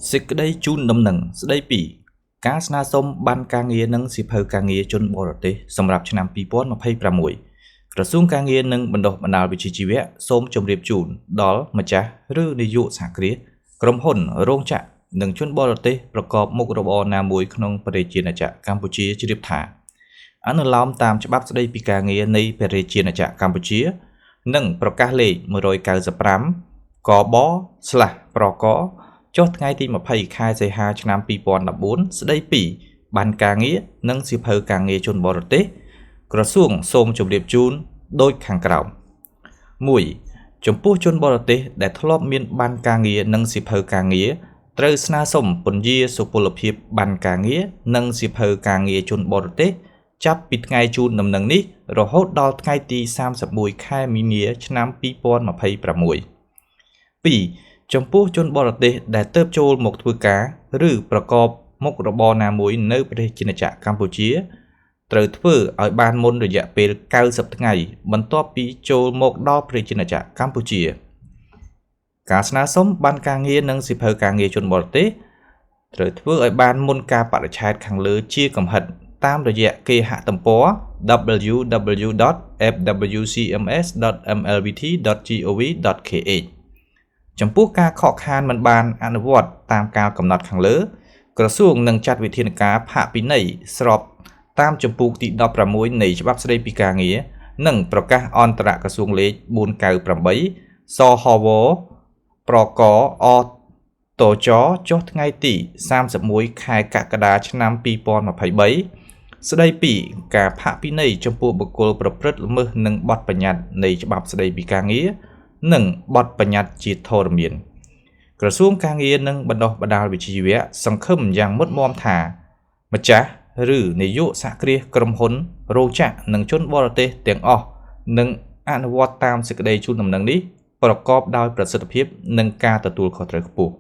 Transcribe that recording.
សេចក្តីជូនដំណឹងស្តីពីការស្នើសុំបានការងារនិងសៀវភៅការងារជនបរទេសសម្រាប់ឆ្នាំ2026ក្រសួងការងារនិងបណ្ដុះបណ្ដាលវិជ្ជាជីវៈសូមជម្រាបជូនដល់ម្ចាស់ឬនាយកសហគ្រាសក្រុមហ៊ុនរោងចក្រនិងជនបរទេសប្រកបមុខរបរណាមួយក្នុងព្រះរាជាណាចក្រកម្ពុជាជ្រាបថាអនុលោមតាមច្បាប់ស្តីពីការងារនៃព្រះរាជាណាចក្រកម្ពុជានិងប្រកាសលេខ195 កប/ប្រកចុះថ្ងៃទី20ខែសីហាឆ្នាំ2014ស្តីពីបានការងារនិងសៀវភៅការងារជនបរទេសក្រសួងសូមជម្រាបជូនដូចខាងក្រោម 1. ចំពោះជនបរទេសដែលធ្លាប់មានបានការងារនិងសៀវភៅការងារត្រូវស្នើសុំពន្យាសុពលភាពបានការងារនិងសៀវភៅការងារជនបរទេសចាប់ពីថ្ងៃជូនដំណឹងនេះរហូតដល់ថ្ងៃទី31ខែមីនាឆ្នាំ2026 2. ចំពោះជនបរទេសដែលទើបចូលមកធ្វើការឬប្រកបមុខរបរណាមួយនៅប្រទេសជាណាចក្រកម្ពុជាត្រូវធ្វើឲ្យបានមុនរយៈពេល90ថ្ងៃបន្ទាប់ពីចូលមកដល់ប្រទេសជាណាចក្រកម្ពុជាការស្នើសុំបានការងារនិងសៀវភៅការងារជនបរទេសត្រូវធ្វើឲ្យបានមុនការបរិច្ឆេទខាងលើជាកំហិតតាមរយៈគេហទំព័រ www.fwcms.mlbt.gov.kh ចំពោះការខកខានមិនបានអនុវត្តតាមការកំណត់ខាងលើក្រសួងនឹងចាត់វិធានការផាកពិន័យស្របតាមជំពូកទី16នៃច្បាប់ស្តីពីការងារនិងប្រកាសអន្តរក្រសួងលេខ498 សហវប្រកអតចចុះថ្ងៃទី31ខែកក្កដាឆ្នាំ2023ស្តីពីការផាកពិន័យចំពោះបុគ្គលប្រព្រឹត្តល្មើសនឹងបទបញ្ញត្តិនៃច្បាប់ស្តីពីការងារនិងបទបញ្ញត្តិជាធរមានក្រសួងការងារនិងបណ្ដុះបណ្ដាលវិជ្ជាជីវៈសង្ឃឹមយ៉ាងមុតមាំថាម្ចាស់ឬនាយកសហគ្រាសក្រុមហ៊ុនរោងចក្រនិងជនបរទេសទាំងអស់នឹងអនុវត្តតាមសេចក្តីជូនដំណឹងនេះប្រកបដោយប្រសិទ្ធភាពនិងការទទួលខុសត្រូវខ្ពស់